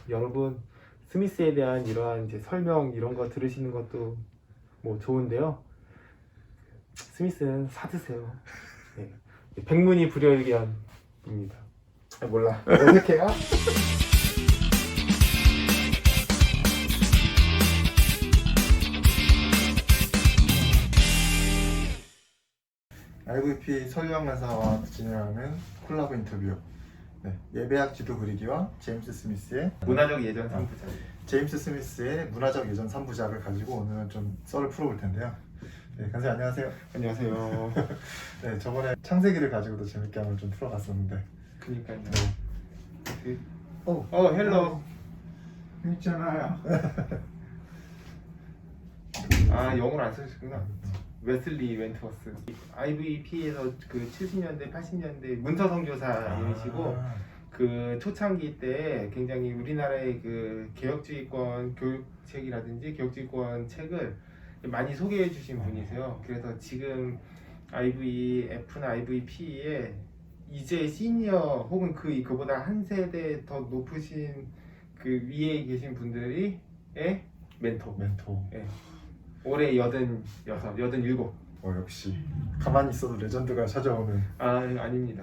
여러분 스미스에 대한 이러한 이제 설명 이런 거 들으시는 것도 뭐 좋은데요. 스미스는 사드세요. 네. 백문이 불여일견입니다. 몰라. 어색해요? IVP 설유학 강사와 진행하는 콜라보 인터뷰. 네, 예배학 지도 그리기와 제임스 스미스의 문화적 예전 3부작. 제임스 스미스의 문화적 예전 3부작을 가지고 오늘은 좀 썰을 풀어볼 텐데요. 네, 강사님 안녕하세요. 안녕하세요. 네, 저번에 창세기를 가지고도 재밌게 한번 좀 풀어봤었는데. 그니까요. 네. 헬로. 있잖아요. 아, 영어를 안 쓰셨구나. 웨슬리 웬트워스. IVP에서 그 70년대, 80년대 문서 선교사이시고 그 초창기 때 굉장히 우리나라의 그 개혁주의권 교육책이라든지 개혁주의권 책을 많이 소개해 주신 분이세요. 그래서 지금 IVF나 IVP에 이제 시니어 혹은 그보다 한 세대 더 높으신 그 위에 계신 분들이 멘토. 예. 올해 86, 87. 역시 가만히 있어도 레전드가 찾아오는. 아닙니다.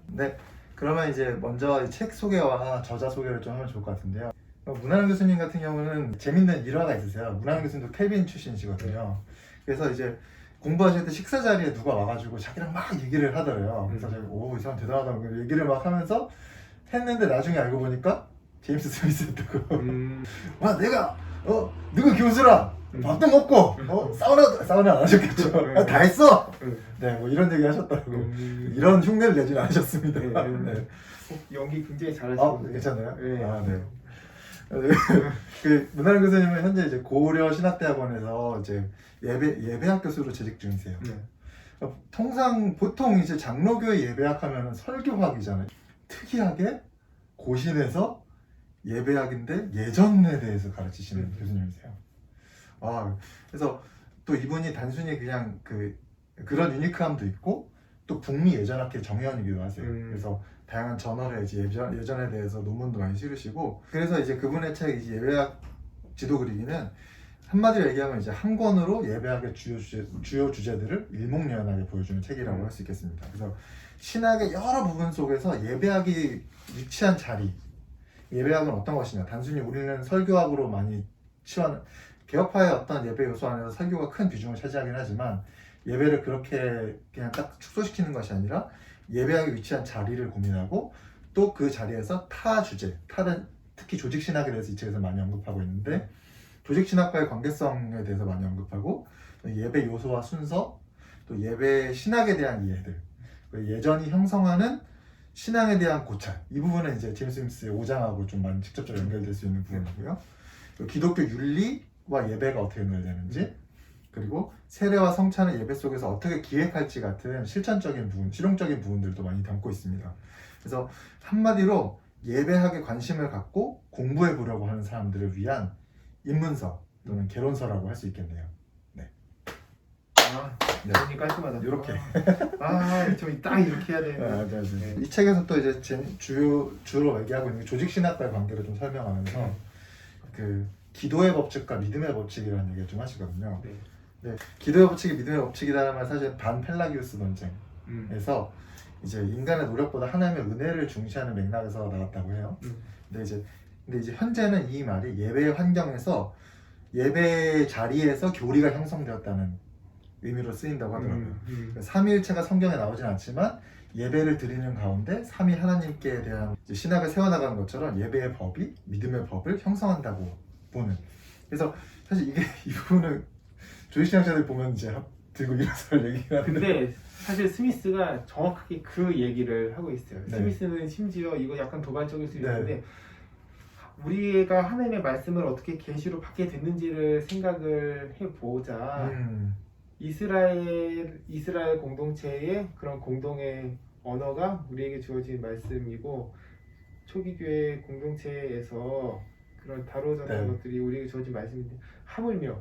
네, 그러면 이제 먼저 책 소개와 저자 소개를 좀 하면 좋을 것 같은데요. 문하영 교수님 같은 경우는 재밌는 일화가 있으세요. 문하영 교수님도 켈빈 출신이시거든요. 그래서 이제 공부하실 때 식사 자리에 누가 와가지고 자기랑 막 얘기를 하더래요. 그래서 제가 이 사람 대단하다고 얘기를 막 하면서 했는데 나중에 알고 보니까 제임스 스미스였다고. 와, 내가 누구 교수랑 밥도 먹고 사우나 안 하셨겠죠? 다 했어. 네, 뭐 이런 얘기 하셨다고. 이런 흉내를 내진 않으셨습니다. 네. 연기 굉장히 잘하시는데. 괜찮아요? 네. 네. 그 문하영 교수님은 현재 이제 고려 신학대학원에서 이제 예배학 교수로 재직 중이세요. 통상 보통 이제 장로교회 예배학 하면은 설교학이잖아요. 특이하게 고신에서 예배학인데 예전에 대해서 가르치시는 교수님이세요. 그래서 또 이분이 단순히 그냥 그런 유니크함도 있고 또 북미 예전학회 정회원이기도 하세요. 그래서 다양한 저널에 이제 예전에 대해서 논문도 많이 실으시고, 그래서 이제 그분의 책 이제 예배학 지도 그리기는 한마디로 얘기하면 이제 한 권으로 예배학의 주요 주제들을 일목요연하게 보여주는 책이라고 할 수 있겠습니다. 그래서 신학의 여러 부분 속에서 예배학이 위치한 자리, 예배학은 어떤 것이냐, 단순히 우리는 설교학으로 많이 개혁파의 어떤 예배 요소 안에서 설교가 큰 비중을 차지하긴 하지만 예배를 그렇게 그냥 딱 축소시키는 것이 아니라 예배학에 위치한 자리를 고민하고 또 그 자리에서 다른 특히 조직신학에 대해서 이 책에서 많이 언급하고 있는데, 조직신학과의 관계성에 대해서 많이 언급하고 예배 요소와 순서, 또 예배 신학에 대한 이해들, 예전이 형성하는 신앙에 대한 고찰, 이 부분은 이제 제임스 스미스의 5장하고 좀 많이 직접적으로 연결될 수 있는 부분이고요. 기독교 윤리와 예배가 어떻게 연결되는지, 그리고 세례와 성찬을 예배 속에서 어떻게 기획할지 같은 실천적인 부분, 실용적인 부분들도 많이 담고 있습니다. 그래서 한마디로 예배학에 관심을 갖고 공부해 보려고 하는 사람들을 위한 입문서 또는 개론서라고 할 수 있겠네요. 네. 굉장히 깔끔하다. 이렇게. 좀 딱 이렇게 해야 되는데. 네. 이 책에서 또 이제 주로 얘기하고 있는 게 조직신학과의 관계를 좀 설명하면서 그 기도의 법칙과 믿음의 법칙이라는 얘기를 좀 하시거든요. 네, 기도의 법칙이 믿음의 법칙이라는 말 사실 반펠라기우스 논쟁에서 이제 인간의 노력보다 하나님의 은혜를 중시하는 맥락에서 나왔다고 해요. 근데 이제 현재는 이 말이 예배의 환경에서 예배 자리에서 교리가 형성되었다는 의미로 쓰인다고 하더라고요. 삼위일체가 성경에 나오진 않지만 예배를 드리는 가운데 삼위 하나님께 대한 신학을 세워나가는 것처럼 예배의 법이 믿음의 법을 형성한다고 보는. 그래서 사실 이 부분은 조직신학자들 보면 이제 들고 일어설 얘기를 하는데, 근데 사실 스미스가 정확하게 그 얘기를 하고 있어요. 네. 스미스는 심지어 이거 약간 도발적일 수 있는데 네. 우리가 하나님의 말씀을 어떻게 계시로 받게 됐는지를 생각을 해보자. 이스라엘 공동체의 그런 공동의 언어가 우리에게 주어진 말씀이고, 초기 교회 공동체에서 그런 다뤄졌던 것들이 우리에게 주어진 말씀인데, 하물며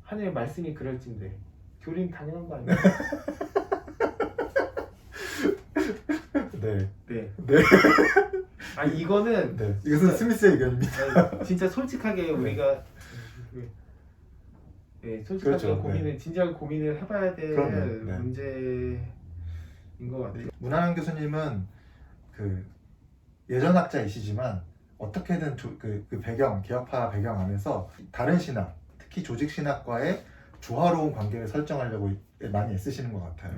하나님의 말씀이 그럴진데 교리는 당연한 거 아니에요? 네. 이거는 네, 이것은 스미스의 의견입니다. 진짜 솔직하게 우리가 솔직하게 그렇죠. 고민을 진지하게 고민을 해봐야 될 그럼요. 네. 문제인 것 같아요. 문화연 교수님은 그 예전 학자이시지만 어떻게든 그 배경, 개혁파 배경 안에서 다른 신학, 특히 조직 신학과의 조화로운 관계를 설정하려고 많이 애쓰시는 것 같아요.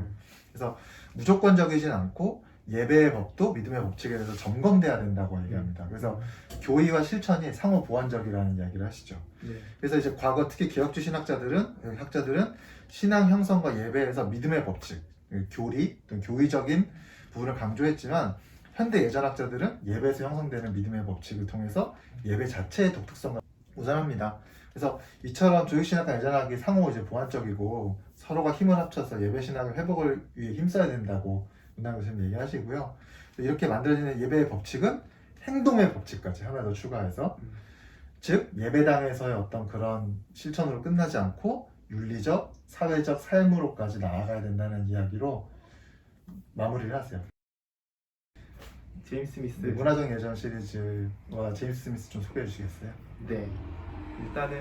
그래서 무조건적이진 않고 예배의 법도 믿음의 법칙에 대해서 점검돼야 된다고 얘기합니다. 그래서 교의와 실천이 상호 보완적이라는 이야기를 하시죠. 네. 그래서 이제 과거 특히 개혁주의 학자들은 신앙 형성과 예배에서 믿음의 법칙, 교리 또는 교의적인 부분을 강조했지만 현대 예전학자들은 예배에서 형성되는 믿음의 법칙을 통해서 예배 자체의 독특성을 우선합니다. 그래서 이처럼 조직신학과 예전학이 상호 이제 보완적이고 서로가 힘을 합쳐서 예배 신학의 회복을 위해 힘써야 된다고 문화연 교수님 얘기하시고요. 이렇게 만들어지는 예배의 법칙은 행동의 법칙까지 하나 더 추가해서 즉 예배당에서의 어떤 그런 실천으로 끝나지 않고 윤리적, 사회적 삶으로까지 나아가야 된다는 이야기로 마무리를 하세요. 제임스 스미스. 문화적 예전 시리즈와 제임스 스미스 좀 소개해 주시겠어요? 네. 일단은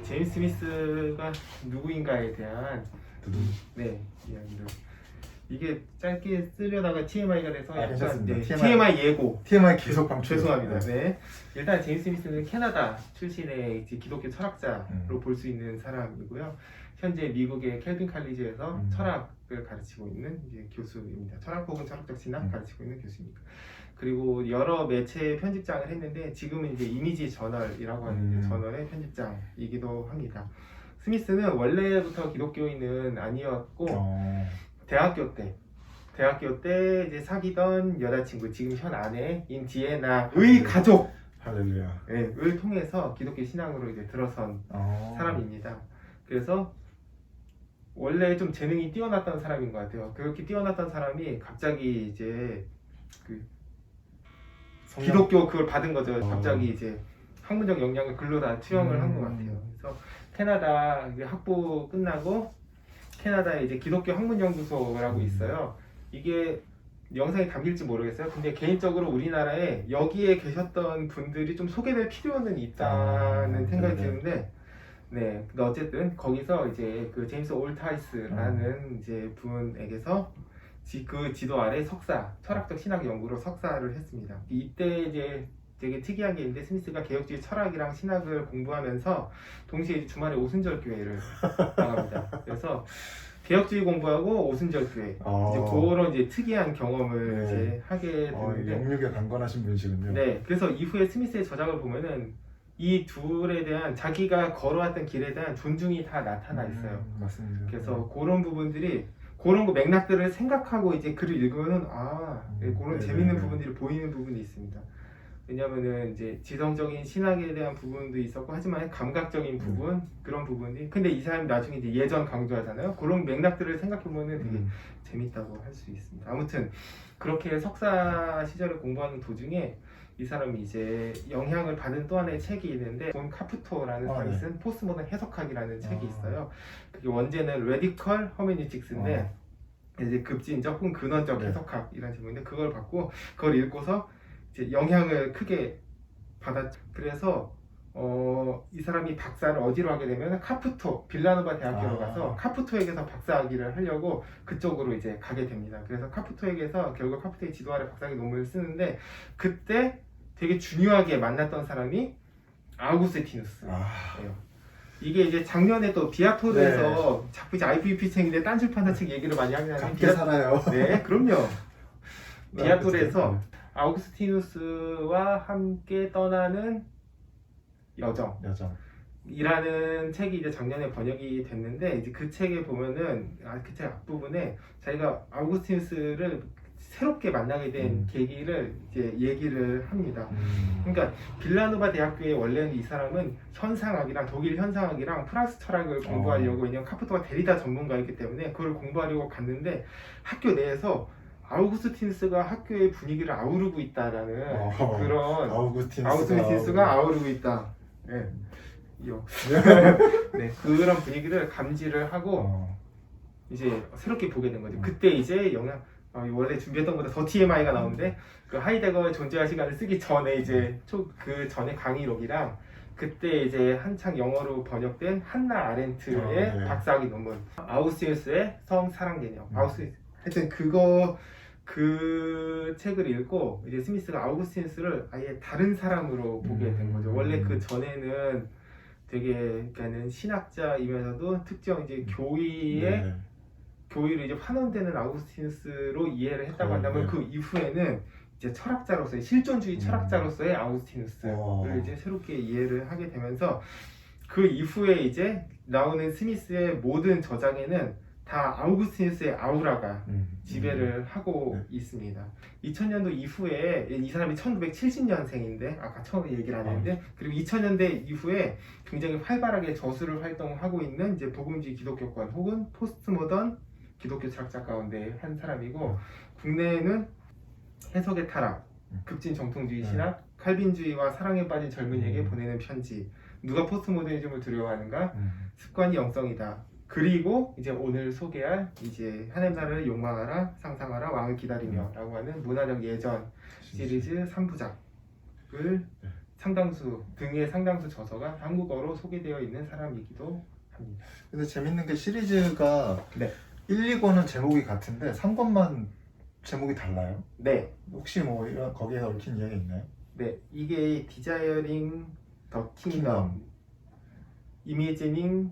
제임스 스미스가 누구인가에 대한 이야기를 이게 짧게 쓰려다가 TMI가 돼서 괜찮습니다. TMI 예고. TMI 계속 방출. 죄송합니다. 네. 일단 제임스 스미스는 캐나다 출신의 이제 기독교 철학자로 볼 수 있는 사람이고요. 현재 미국의 켈빈 칼리지에서 철학을 가르치고 있는 이제 교수입니다. 철학 혹은 철학적 신학 가르치고 있는 교수입니다. 그리고 여러 매체의 편집장을 했는데 지금은 이제 이미지 저널이라고 하는 저널의 편집장이기도 합니다. 스미스는 원래부터 기독교인은 아니었고 대학교 때 이제 사귀던 여자친구, 지금 현 아내인 디애나의 가족 을 통해서 기독교 신앙으로 이제 들어선 사람입니다. 그래서 원래 좀 재능이 뛰어났던 사람인 것 같아요. 그렇게 뛰어났던 사람이 갑자기 이제 기독교 그걸 받은 거죠. 갑자기 이제 학문적 역량을 글로 다 투영을 한 것 같아요. 그래서 캐나다 학부 끝나고 캐나다에 이제 기독교 학문연구소라고 있어요. 이게 영상에 담길지 모르겠어요. 근데 개인적으로 우리나라에 여기에 계셨던 분들이 좀 소개될 필요는 있다는 생각이 드는데, 네. 근데 어쨌든 거기서 이제 그 제임스 올타이스라는 이제 분에게서 그 지도 아래 석사, 철학적 신학 연구로 석사를 했습니다. 이때 이제 되게 특이한 게 있는데 스미스가 개혁주의 철학이랑 신학을 공부하면서 동시에 주말에 오순절 교회를 나갑니다. 그래서 개혁주의 공부하고 오순절 교회 이제 그런 이제 특이한 경험을 이제 하게 됐는데 영육에 강건하신 분이시군요. 네, 그래서 이후에 스미스의 저작을 보면은 이 둘에 대한 자기가 걸어왔던 길에 대한 존중이 다 나타나 있어요. 맞습니다. 그래서 그런 부분들이 그런 거 맥락들을 생각하고 이제 글을 읽으면은 그런 재밌는 부분들이 보이는 부분이 있습니다. 왜냐면은 이제 지성적인 신학에 대한 부분도 있었고 하지만 감각적인 부분 그런 부분이 근데 이 사람이 나중에 이제 예전 강조하잖아요. 그런 맥락들을 생각해 보면 되게 재밌다고 할 수 있습니다. 아무튼 그렇게 석사 시절을 공부하는 도중에 이 사람이 이제 영향을 받은 또 하나의 책이 있는데 존 카프토라는 사람이 쓴 포스트모던 해석학이라는 책이 있어요. 그게 원제는 레디컬 허메니틱스인데 이제 급진적 혹은 근원적 해석학이라는 제목인데 그걸 받고 그걸 읽고서 이제 영향을 크게 받았죠. 그래서 이 사람이 박사를 어디로 하게 되면 카프토 빌라노바 대학교로 가서 카프토에게서 박사학위를 하려고 그쪽으로 이제 가게 됩니다. 그래서 카프토에게서 결국 카프토의 지도 아래 박사학위 논문을 쓰는데 그때 되게 중요하게 만났던 사람이 아우구스티누스예요. 이게 이제 작년에 또 비아토르에서 자꾸 이제 IPP책인데 딴출판사책 얘기를 많이 하긴 하는데 살아요. 네, 그럼요. 비아토르에서 아우구스티누스와 함께 떠나는 여정이라는 책이 이제 작년에 번역이 됐는데 이제 그 책에 보면은 그 책 앞부분에 자기가 아우구스티누스를 새롭게 만나게 된 계기를 이제 얘기를 합니다. 그러니까 빌라노바 대학교에 원래는 이 사람은 현상학이랑 독일 현상학이랑 프랑스 철학을 공부하려고 왜냐면 카프토가 데리다 전문가이기 때문에 그걸 공부하려고 갔는데 학교 내에서 아우구스티누스가 학교의 분위기를 아우르고 있다라는 그런 아우구스티누스가 아우르고 있다. 네. 네, 그런 분위기를 감지를 하고 이제 새롭게 보게 된 거죠. 그때 이제 원래 준비했던 것보다 더 TMI가 나오는데 그 하이데거의 존재와 시간을 쓰기 전에 이제 그 전에 강의록이랑 그때 이제 한창 영어로 번역된 한나 아렌트의 네. 박사학위 논문 아우스티누스의 성사랑 개념 음. 하여튼 그 책을 읽고 이제 스미스가 아우구스티누스를 아예 다른 사람으로 보게 된 거죠. 원래 그 전에는 되게 그러니까는 신학자이면서도 특정 이제 교의의 네. 교의로 이제 환원되는 아우구스티누스로 이해를 했다고 한다면 네. 그 이후에는 이제 철학자로서의 실존주의 철학자로서의 아우구스티누스를 이제 새롭게 이해를 하게 되면서 그 이후에 이제 나오는 스미스의 모든 저작에는 다 아우구스티누스의 아우라가 지배를 하고 있습니다. 2000년도 이후에 이 사람이 1970년생인데 아까 처음에 얘기를 안 했는데 그리고 2000년대 이후에 굉장히 활발하게 저술을 활동하고 있는 이제 복음주의 기독교권 혹은 포스트모던 기독교 철학자 가운데 한 사람이고 국내에는 해석의 타락, 급진 정통주의 신학, 칼빈주의와 사랑에 빠진 젊은이에게 보내는 편지, 누가 포스트모더니즘을 두려워하는가, 습관이 영성이다. 그리고 이제 오늘 소개할 이제 하나님 나라를 욕망하라, 상상하라, 왕을 기다리며라고 하는 문화적 예전 시리즈 3부작을 상당수 등의 상당수 저서가 한국어로 소개되어 있는 사람이기도 합니다. 근데 재밌는 게 시리즈가 네. 1, 2권은 제목이 같은데 3권만 제목이 달라요? 네. 혹시 뭐 이런 거기에서 얽힌 이야기 있나요? 네. 이게 Desiring the Kingdom, Imagining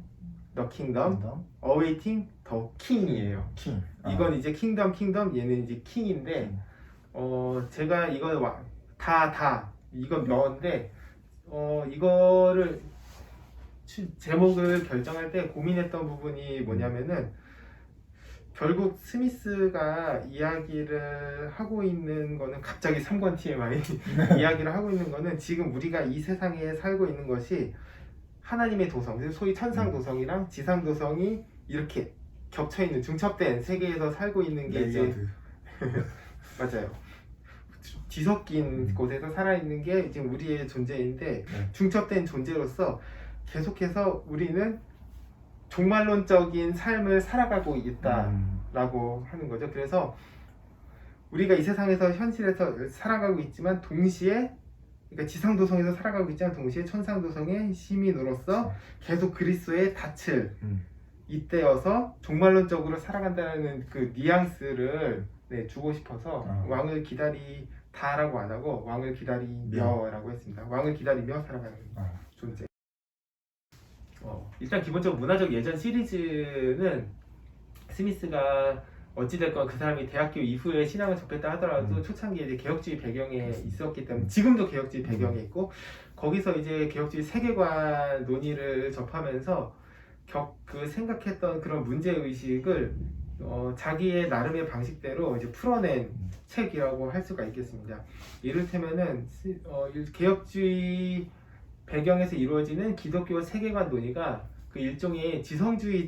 the Kingdom, Awaiting the King이에요. 킹. 이건 이제 킹덤, 얘는 이제 킹인데 제가 이거 이건 명언데 이거를 제목을 결정할 때 고민했던 부분이 뭐냐면은 결국 스미스가 이야기를 하고 있는 거는 갑자기 3권 TMI 이야기를 하고 있는 거는 지금 우리가 이 세상에 살고 있는 것이 하나님의 도성, 소위 천상 도성이랑 지상 도성이 이렇게 겹쳐 있는 중첩된 세계에서 살고 있는 게 이제 맞아요. 뒤섞인 곳에서 살아있는 게 지금 우리의 존재인데 중첩된 존재로서 계속해서 우리는 종말론적인 삶을 살아가고 있다라고 하는 거죠. 그래서 우리가 이 세상에서 현실에서 살아가고 있지만 동시에 그러니까 지상도성에서 살아가고 있지만 동시에 천상도성의 시민으로서 계속 그리스도의 닻을 잇대어서 종말론적으로 살아간다는 그 뉘앙스를 주고 싶어서 왕을 기다리다라고 안 하고 왕을 기다리며라고 했습니다. 왕을 기다리며 살아가는 존재. 일단 기본적으로 문화적 예전 시리즈는 스미스가 어찌됐건 그 사람이 대학교 이후에 신앙을 접했다 하더라도 초창기에 이제 개혁주의 배경에 있었기 때문에 지금도 개혁주의 배경에 있고 거기서 이제 개혁주의 세계관 논의를 접하면서 그 생각했던 그런 문제의식을 자기의 나름의 방식대로 이제 풀어낸 책이라고 할 수가 있겠습니다. 이를테면은 개혁주의 배경에서 이루어지는 기독교 세계관 논의가 그 일종의 지성주의에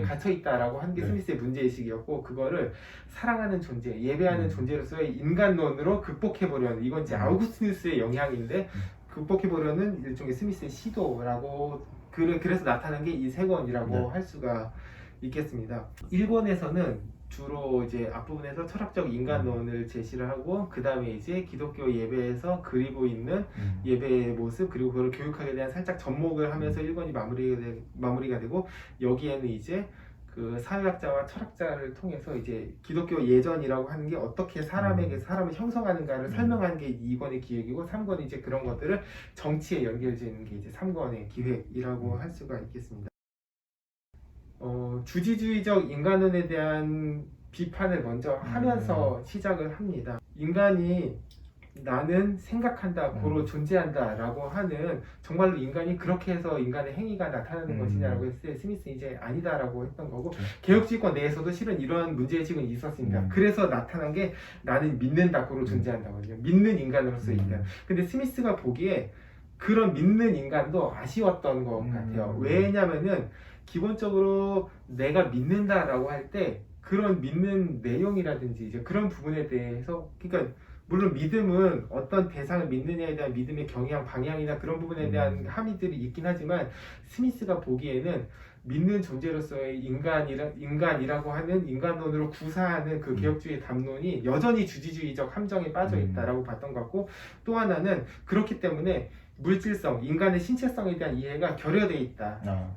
갇혀 있다라고 하는 게 스미스의 문제의식이었고 그거를 사랑하는 존재, 예배하는 존재로서의 인간론으로 극복해보려는 이건 이제 아우구스티누스의 영향인데 극복해보려는 일종의 스미스의 시도라고 그래서 나타난 게 이 세 권이라고 할 수가 있겠습니다. 1권에서는 주로 이제 앞부분에서 철학적 인간론을 제시를 하고 그 다음에 이제 기독교 예배에서 그리고 있는 예배의 모습 그리고 그걸 교육하게 대한 살짝 접목을 하면서 1권이 마무리가 되고 여기에는 이제 그 사회학자와 철학자를 통해서 이제 기독교 예전이라고 하는 게 어떻게 사람을 형성하는가를 설명하는 게 2권의 기획이고 3권이 이제 그런 것들을 정치에 연결되는 게 이제 3권의 기획이라고 할 수가 있겠습니다. 주지주의적 인간론에 대한 비판을 먼저 하면서 시작을 합니다. 인간이 나는 생각한다, 고로 존재한다 라고 하는 정말로 인간이 그렇게 해서 인간의 행위가 나타나는 것이냐라고 했을 때 스미스는 이제 아니다라고 했던 거고 개혁주의권 내에서도 실은 이러한 문제의식은 있었습니다. 그래서 나타난 게 나는 믿는다, 고로 존재한다거든요. 믿는 인간으로서의 인간. 근데 스미스가 보기에 그런 믿는 인간도 아쉬웠던 것 같아요. 왜냐면은 기본적으로 내가 믿는다라고 할 때 그런 믿는 내용이라든지 이제 그런 부분에 대해서 그러니까 물론 믿음은 어떤 대상을 믿느냐에 대한 믿음의 경향, 방향이나 그런 부분에 대한 함의들이 있긴 하지만 스미스가 보기에는 믿는 존재로서의 인간이라고 하는 인간론으로 구사하는 그 개혁주의 담론이 여전히 주지주의적 함정에 빠져 있다라고 봤던 것 같고, 또 하나는 그렇기 때문에 물질성, 인간의 신체성에 대한 이해가 결여돼 있다.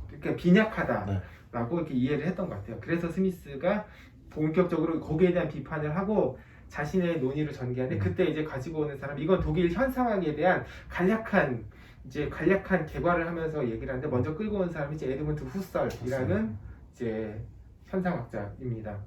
그러니까 빈약하다라고 이렇게 이해를 했던 것 같아요. 그래서 스미스가 본격적으로 거기에 대한 비판을 하고 자신의 논의를 전개하는데, 그때 이제 가지고 오는 사람, 이건 독일 현상학에 대한 간략한 개괄을 하면서 얘기를 하는데, 먼저 끌고 온 사람이 이제 에드문드 후설이라는 이제 현상학자입니다.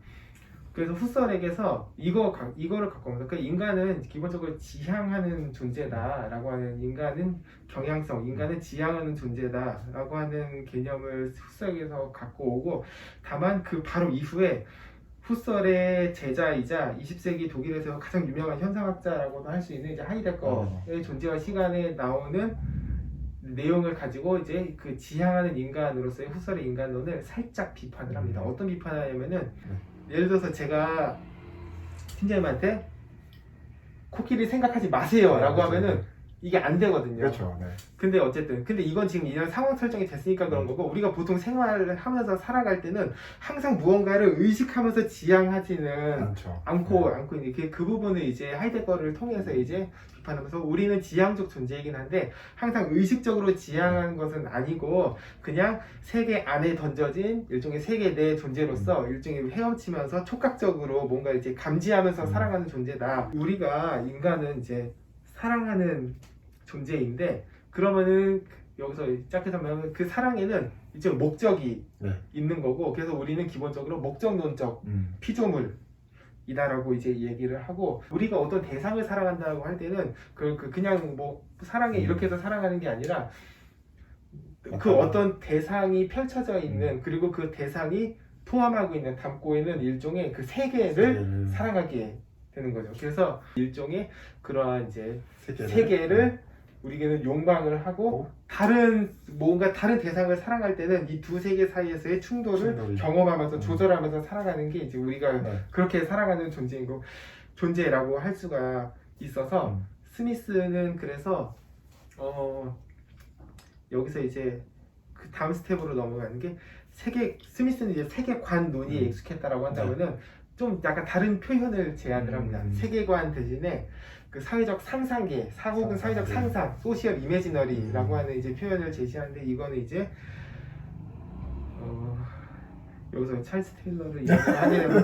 그래서 후설에게서 이거를 갖고 오면서, 그 인간은 기본적으로 지향하는 존재다라고 하는, 인간은 경향성, 인간은 지향하는 존재다라고 하는 개념을 후설에게서 갖고 오고, 다만 그 바로 이후에 후설의 제자이자 20세기 독일에서 가장 유명한 현상학자라고도 할 수 있는 이제 하이데거의 존재와 시간에 나오는 내용을 가지고 이제 그 지향하는 인간으로서의 후설의 인간론을 살짝 비판을 합니다. 어떤 비판을 하냐면은, 예를 들어서 제가 팀장님한테 코끼리 생각하지 마세요 라고 하면은 이게 안 되거든요. 그렇죠. 네. 근데 이건 지금 이런 상황 설정이 됐으니까 그런 거고, 우리가 보통 생활을 하면서 살아갈 때는 항상 무언가를 의식하면서 지향하지는 않고 있는 그 부분을 이제 하이데거를 통해서 이제 비판하면서, 우리는 지향적 존재이긴 한데 항상 의식적으로 지향하는 것은 아니고 그냥 세계 안에 던져진 일종의 세계 내 존재로서 일종의 헤엄치면서 촉각적으로 뭔가 이제 감지하면서 살아가는 존재다. 우리가 인간은 이제 사랑하는 존재인데, 그러면은 여기서 짧게 설명하면 그 사랑에는 이제 목적이 있는 거고, 그래서 우리는 기본적으로 목적론적 피조물이다라고 이제 얘기를 하고, 우리가 어떤 대상을 사랑한다고 할 때는 그냥 뭐 사랑해 이렇게 해서 사랑하는 게 아니라 그 어떤 대상이 펼쳐져 있는, 그리고 그 대상이 포함하고 있는, 담고 있는 일종의 그 세계를 사랑하게 되는 거죠. 그래서 일종의 그러한 이제 세계를 우리에게는 욕망을 하고, 뭔가 다른 대상을 사랑할 때는 이 두 세계 사이에서의 충돌을 경험하면서 조절하면서 살아가는 게 이제 우리가 그렇게 살아가는 존재라고 할 수가 있어서, 스미스는 그래서 여기서 이제 그 다음 스텝으로 넘어가는 게, 스미스는 이제 세계관 논의에 익숙했다라고 한다면은 좀 약간 다른 표현을 제안을 합니다. 세계관 대신에 그 사회적 상상계, 혹은 사회적 상상, 소셜 이미지너리라고 하는 이제 표현을 제시하는데, 이거는 이제 여기서 찰스 테일러를 이야기하게 되면